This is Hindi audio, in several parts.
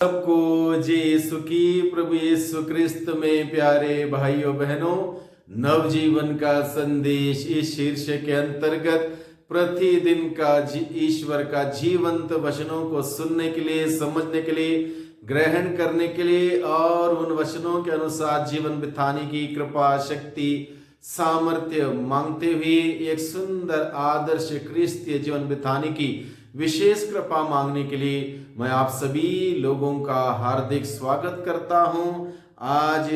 सबको यीशु की प्रभु यीशु क्रिस्त में प्यारे भाइयों बहनों, नवजीवन का संदेश इस शीर्षक के अंतर्गत प्रतिदिन का ईश्वर का जीवंत वचनों को सुनने के लिए, समझने के लिए, ग्रहण करने के लिए और उन वचनों के अनुसार जीवन बिताने की कृपा, शक्ति, सामर्थ्य मांगते हुए एक सुंदर आदर्श क्रिस्तीय जीवन बिताने की विशेष कृपा मांगने के लिए मैं आप सभी लोगों का हार्दिक स्वागत करता हूं। आज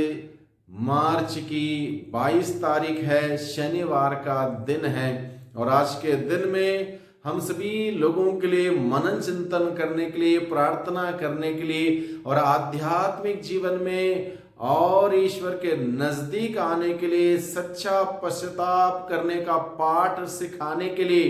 मार्च की 22 तारीख है, शनिवार का दिन है और आज के दिन में हम सभी लोगों के लिए मनन चिंतन करने के लिए, प्रार्थना करने के लिए और आध्यात्मिक जीवन में और ईश्वर के नजदीक आने के लिए, सच्चा पश्चाताप करने का पाठ सिखाने के लिए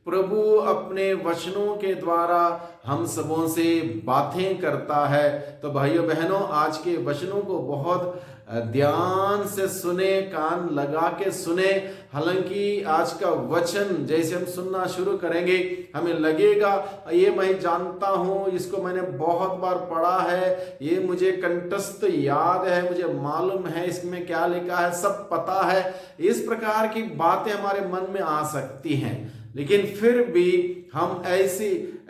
प्रभु अपने वचनों के द्वारा हम सबों से बातें करता है। तो भाइयों बहनों, आज के वचनों को बहुत ध्यान से सुने, कान लगा के सुने। हालांकि आज का वचन जैसे हम सुनना शुरू करेंगे हमें लगेगा ये मैं जानता हूँ, इसको मैंने बहुत बार पढ़ा है, ये मुझे कंठस्थ याद है, मुझे मालूम है इसमें क्या लिखा है, सब पता है। इस प्रकार की बातें हमारे मन में आ सकती हैं, लेकिन फिर भी हम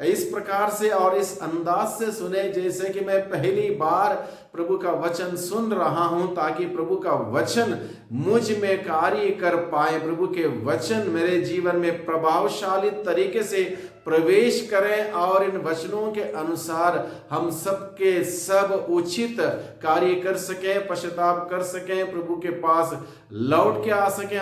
इस प्रकार से और इस अंदाज से सुने जैसे कि मैं पहली बार प्रभु का वचन सुन रहा हूं, ताकि प्रभु का वचन मुझ में कार्य कर पाए, प्रभु के वचन मेरे जीवन में प्रभावशाली तरीके से प्रवेश करें और इन वचनों के अनुसार हम सबके सब उचित कार्य कर सकें, पश्चाताप कर सकें, प्रभु के पास लौट के आ सकें,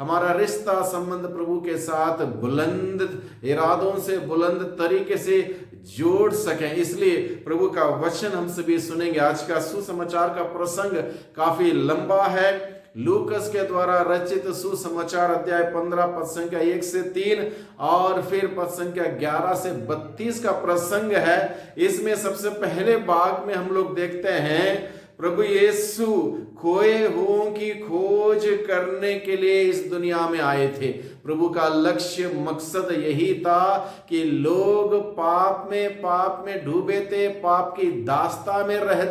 हमारा रिश्ता संबंध प्रभु के साथ बुलंद इरादों से, बुलंद तरीके से जोड़ सकें। इसलिए प्रभु का वचन हम सभी सुनेंगे। आज का सुसमाचार का प्रसंग काफी लंबा है। लूकस के द्वारा रचित सुसमाचार अध्याय 15 पद संख्या 1 से 3 और फिर पद संख्या 11 से 32 का प्रसंग है। इसमें सबसे पहले भाग में हम लोग देखते हैं प्रभु यीशु खोए हुओं की खोज करने के लिए इस दुनिया में आए थे। प्रभु का लक्ष्य, मकसद यही था कि लोग पाप में डूबे थे, पाप की दास्ता में रह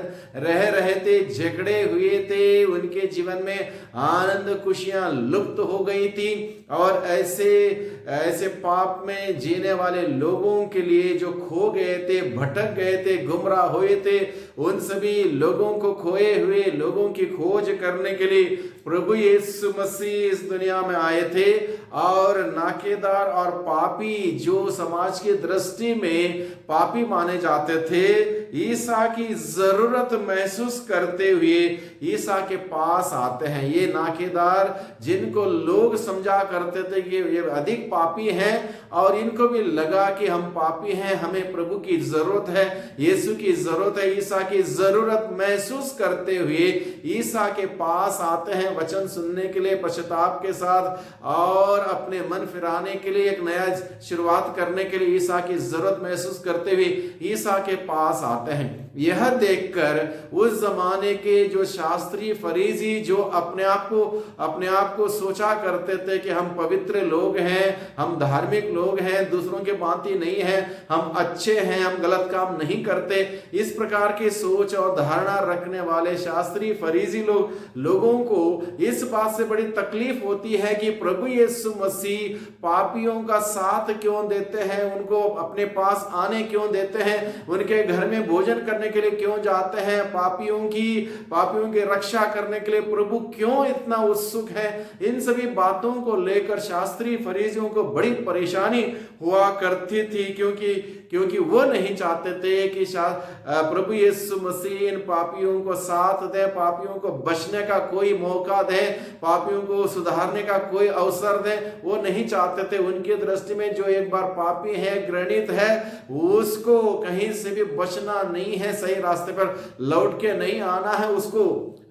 रहे थे, झगड़े हुए थे, उनके जीवन में आनंद खुशियां लुप्त हो गई थी और ऐसे पाप में जीने वाले लोगों के लिए जो खो गए थे, भटक गए थे, गुमराह हुए थे, उन सभी लोगों को, खोए हुए लोगों की खोज करने के लिए प्रभु यीशु मसीह इस दुनिया में आए थे। और नाकेदार और पापी जो समाज की दृष्टि में पापी माने जाते थे, ईसा की जरूरत महसूस करते हुए ईसा के पास आते हैं। ये नाकेदार जिनको लोग समझा करते थे कि ये अधिक पापी हैं और इनको भी लगा कि हम पापी हैं, हमें प्रभु की जरूरत है, यीशु की जरूरत है, ईसा की जरूरत महसूस करते हुए ईसा के पास आते हैं वचन सुनने के लिए, पश्चाताप के साथ और अपने मन फिराने के लिए, एक नया शुरुआत करने के लिए ईसा की जरूरत महसूस करते हुए ईसा के पास आते हैं। यह देखकर उस जमाने के जो शास्त्री फरीसी, जो अपने आप को सोचा करते थे कि हम पवित्र लोग हैं, हम धार्मिक लोग हैं, दूसरों के भांति नहीं हैं, हम अच्छे हैं, हम गलत काम नहीं करते, इस प्रकार की सोच और धारणा रखने वाले शास्त्री फरीसी लोगों को इस बात से बड़ी तकलीफ होती है कि प्रभु यीशु मसीह पापियों का साथ क्यों देते हैं, उनको अपने पास आने क्यों देते हैं, उनके घर में भोजन करने के लिए क्यों जाते हैं, पापियों की रक्षा करने के लिए प्रभु क्यों इतना उत्सुक है। इन सभी बातों को लेकर शास्त्री फरीसियों को बड़ी परेशानी हुआ करती थी, क्योंकि वो नहीं चाहते थे कि प्रभु यीशु मसीह इन पापियों को साथ दे, पापियों को बचने का कोई मौका दे, पापियों को सुधारने का कोई अवसर दे। वो नहीं चाहते थे। उनकी दृष्टि में जो एक बार पापी है, घृणित है, उसको कहीं से भी बचना नहीं है, सही रास्ते पर लौट के नहीं आना है, उसको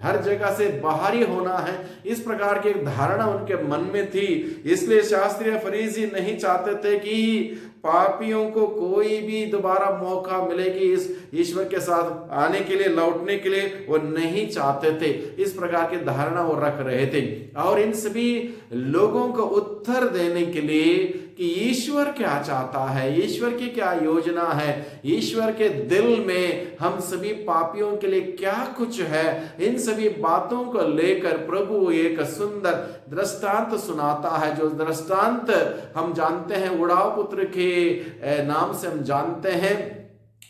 हर जगह से बाहरी होना है। इस प्रकार की एक धारणा उनके मन में थी। इसलिए शास्त्रीय फरीसी नहीं चाहते थे कि पापियों को कोई भी दोबारा मौका मिले कि इस ईश्वर के साथ आने के लिए, लौटने के लिए वो नहीं चाहते थे। इस प्रकार की धारणा वो रख रहे थे और इन सभी लोगों को उत्तर देने के लिए कि ईश्वर क्या चाहता है, ईश्वर की क्या योजना है, ईश्वर के दिल में हम सभी पापियों के लिए क्या कुछ है। इन सभी बातों को लेकर प्रभु एक सुंदर दृष्टांत सुनाता है, जो दृष्टांत हम जानते हैं उड़ाव पुत्र के नाम से हम जानते हैं।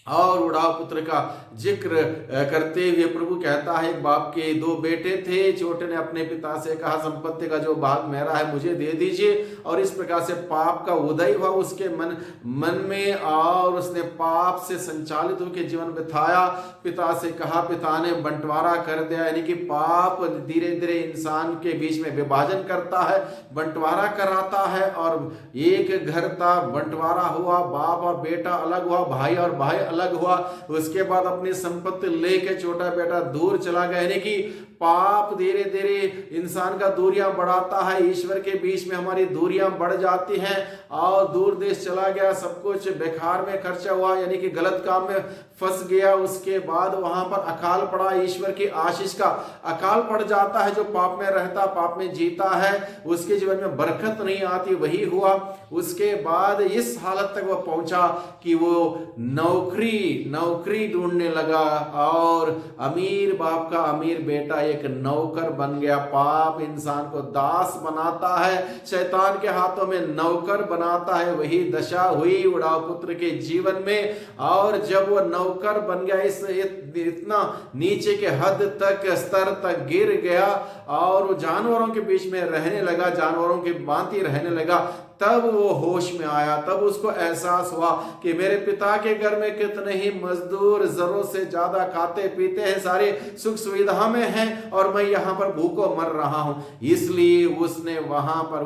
और उड़ाव पुत्र का जिक्र करते हुए प्रभु कहता है, एक बाप के दो बेटे थे। छोटे ने अपने पिता से कहा, संपत्ति का जो भाग मेरा है मुझे दे दीजिए। और इस प्रकार से पाप का उदय हुआ उसके मन में, और उसने पाप से संचालित होकर जीवन बिताया। पिता से कहा, पिता ने बंटवारा कर दिया, यानी कि पाप धीरे धीरे इंसान के बीच में विभाजन करता है, बंटवारा कराता है। और एक घर था, बंटवारा हुआ, बाप और बेटा अलग हुआ, भाई और भाई अलग हुआ। उसके बाद अपनी संपत्ति लेके छोटा बेटा दूर चला गया, यानी कि पाप धीरे धीरे इंसान का दूरियां बढ़ाता है। ईश्वर के बीच में हमारी दूरियां बढ़ जाती हैं, और दूर देश चला गया, सब कुछ बेकार में खर्चा हुआ, यानी कि गलत काम में फंस गया। उसके बाद वहां पर अकाल पड़ा, ईश्वर की आशीष का अकाल पड़ जाता है। जो पाप में रहता, पाप में जीता है, उसके जीवन में बरकत नहीं आती, वही हुआ। उसके बाद इस हालत तक वह पहुंचा कि वो नौकरी ढूंढने लगा, और अमीर बाप का अमीर बेटा एक नौकर बन गया। पाप इंसान को दास बनाता है, शैतान के हाथों में नौकर बनाता है। वही दशा हुई उड़ाव पुत्र के जीवन में। और जब वो नौकर बन गया, इस इतना नीचे के हद तक, स्तर तक गिर गया, और वो जानवरों के बीच में रहने लगा, जानवरों की भांति रहने लगा। तब वो होश में आया, तब उसको एहसास हुआ कि मेरे पिता के घर में कितने ही मजदूर जरूरत से ज्यादा खाते पीते हैं, सारे सुख सुविधा में हैं, और मैं यहाँ पर भूखों मर रहा हूं। इसलिए उसने वहां पर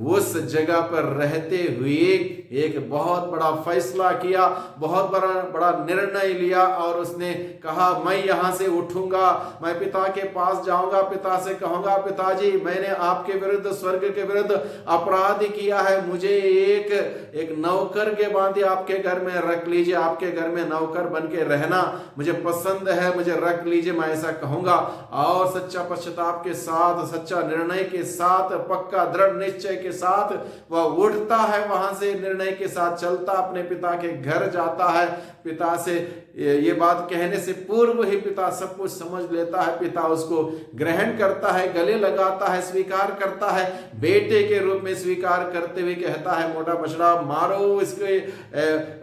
उस जगह पर रहते हुए एक बहुत बड़ा फैसला किया, बहुत बड़ा निर्णय लिया, और उसने कहा, मैं यहां से उठूंगा, मैं पिता के पास जाऊंगा, पिता से कहूंगा, पिताजी मैंने आपके विरुद्ध, स्वर्ग के विरुद्ध अपराध किया है, मुझे एक नौकर के भांति आपके घर में रख लीजिए, आपके घर में नौकर बन के रहना मुझे पसंद है, मुझे रख लीजिए, मैं ऐसा कहूंगा। और सच्चा पश्चाताप के साथ, सच्चा निर्णय के साथ, पक्का दृढ़ निश्चय के साथ वह उठता है, वहां से निर्णय के साथ चलता, अपने पिता के घर जाता है। पिता से ये बात कहने से पूर्व ही पिता सब कुछ समझ लेता है। पिता उसको ग्रहण करता है, गले लगाता है, स्वीकार करता है, बेटे के रूप में स्वीकार करते हुए कहता है, मोटा बछड़ा मारो, इसके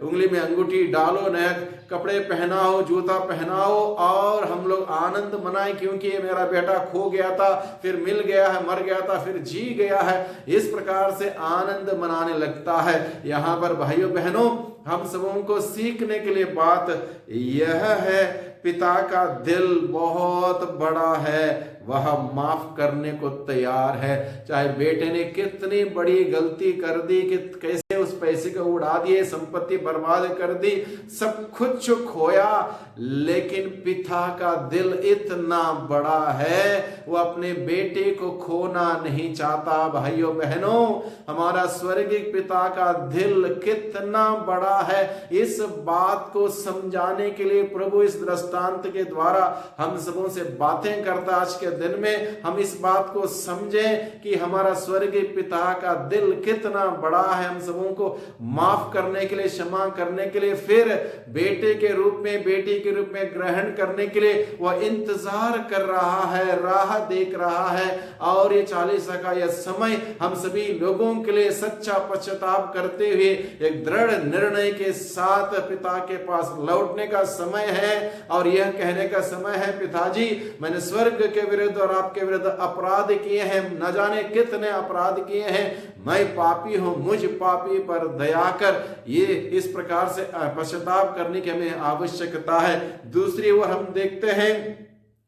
उंगली में अंगूठी डालो, नया कपड़े पहनाओ, जूता पहनाओ, और हम लोग आनंद मनाएं, क्योंकि ये मेरा बेटा खो गया था, फिर मिल गया है, मर गया था, फिर जी गया है। इस प्रकार से आनंद मनाने लगता है। यहाँ पर भाइयों बहनों, हम सबों को सीखने के लिए बात यह है, पिता का दिल बहुत बड़ा है, वह माफ करने को तैयार है। चाहे बेटे ने कितनी बड़ी गलती कर दी, कि कैसे उस पैसे को उड़ा दिए, संपत्ति बर्बाद कर दी, सब कुछ खोया, लेकिन पिता का दिल इतना बड़ा है, वो अपने बेटे को खोना नहीं चाहता। भाइयों बहनों, हमारा स्वर्गीय पिता का दिल कितना बड़ा है, इस बात को समझाने के लिए प्रभु इस दृष्टांत के द्वारा हम सबों से बातें करता। आज के दिन में हम इस बात को समझें कि हमारा स्वर्गीय पिता का दिल कितना बड़ा है, हम सबों को माफ करने के लिए, क्षमा करने के लिए, फिर बेटे के रूप में, बेटी के रूप में ग्रहण करने के लिए वह इंतजार कर रहा है, राह देख रहा है। और ये 40 का यह समय हम सभी लोगों के लिए सच्चा पश्चाताप करते हुए एक दृढ़ निर्णय के साथ पिता के पास लौटने का समय है, और यह कहने का समय है, पिताजी मैंने स्वर्ग के विरुद्ध और आपके विरुद्ध अपराध किए हैं, न जाने कितने अपराध किए हैं, मैं पापी हूं, मुझ पापी पर दया कर। ये इस प्रकार से पश्चाताप करने की हमें आवश्यकता है। दूसरी ओर हम देखते हैं,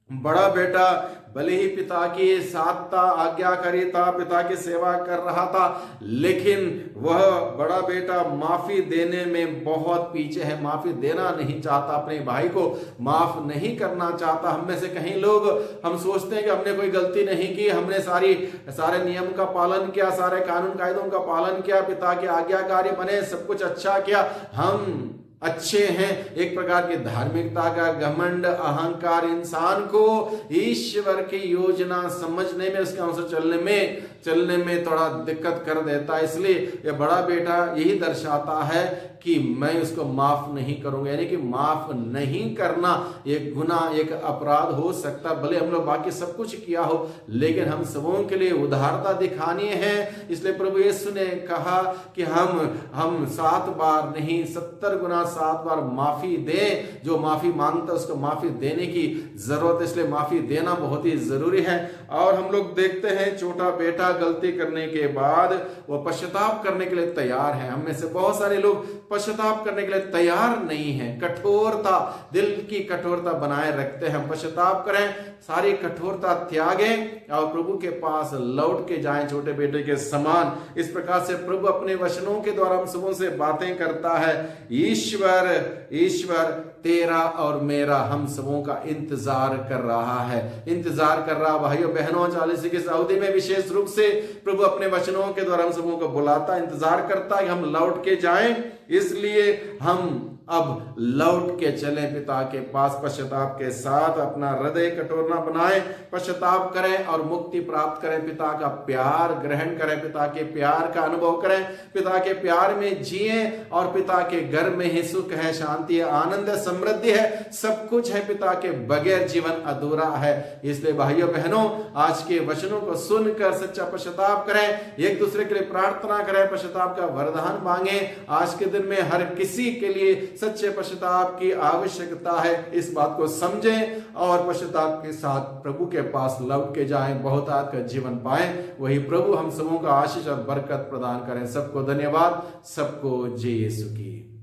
बड़ा बेटा भले ही पिता की साथ था, आज्ञाकारी था, पिता की सेवा कर रहा था, लेकिन वह बड़ा बेटा माफी देने में बहुत पीछे है, माफी देना नहीं चाहता, अपने भाई को माफ नहीं करना चाहता। हम में से कहीं लोग हम सोचते हैं कि हमने कोई गलती नहीं की, हमने सारे नियम का पालन किया, सारे कानून कायदों का पालन किया, पिता के आज्ञाकारी बने, सब कुछ अच्छा किया, हम अच्छे हैं। एक प्रकार की धार्मिकता का घमंड, अहंकार इंसान को ईश्वर की योजना समझने में, उसके अनुसार चलने में थोड़ा दिक्कत कर देता है। इसलिए ये बड़ा बेटा यही दर्शाता है कि मैं उसको माफ नहीं करूंगा, यानी कि माफ नहीं करना एक गुनाह, एक अपराध हो सकता। भले हम लोग बाकी सब कुछ किया हो, लेकिन हम सबों के लिए उदारता दिखानी है। इसलिए प्रभु यीशु ने कहा कि हम 7 बार नहीं 70 गुना 7 बार माफी दें। जो माफी मांगता है उसको माफी देने की जरूरत है, इसलिए माफी देना बहुत ही जरूरी है। और हम लोग देखते हैं छोटा बेटा गलती करने के बाद वो पश्चाताप करने के लिए तैयार है। हम में से बहुत सारे लोग पश्चाताप करने के लिए तैयार नहीं है, कठोरता, दिल की कठोरता बनाए रखते हैं। हम पश्चाताप करें, सारी कठोरता त्यागें और प्रभु के पास लौट के जाएं छोटे बेटे के समान। इस प्रकार से प्रभु अपने वचनों के द्वारा हम सबों से बातें करता है। ईश्वर तेरा और मेरा हम सबों का इंतजार कर रहा है, इंतजार कर रहा। भाइयों बहनों, 40 की अवधि में विशेष रूप से प्रभु अपने वचनों के द्वारा हम सबों को बुलाता, इंतजार करता है कि हम लौट के जाएं। इसलिए हम अब लौट के चले पिता के पास, पश्चाताप के साथ अपना हृदय कठोर ना बनाएं, पश्चाताप करें और मुक्ति प्राप्त करें। पिता का प्यार ग्रहण करें, पिता के प्यार का अनुभव करें, पिता के प्यार में जिए। और पिता के घर में ही सुख है, शांति है, आनंद है, समृद्धि है, सब कुछ है। पिता के बगैर जीवन अधूरा है। इसलिए भाइयों बहनों, आज के वचनों को सुनकर सच्चा पश्चाताप करें, एक दूसरे के लिए प्रार्थना करें, पश्चाताप का वरदान मांगे। आज के दिन में हर किसी के लिए सच्चे पश्चाताप की आवश्यकता है। इस बात को समझें और पश्चाताप के साथ प्रभु के पास लौट के जाएं, बहुत का जीवन पाएं। वही प्रभु हम सबों का आशीष और बरकत प्रदान करें। सबको धन्यवाद, सबको जय यीशु की।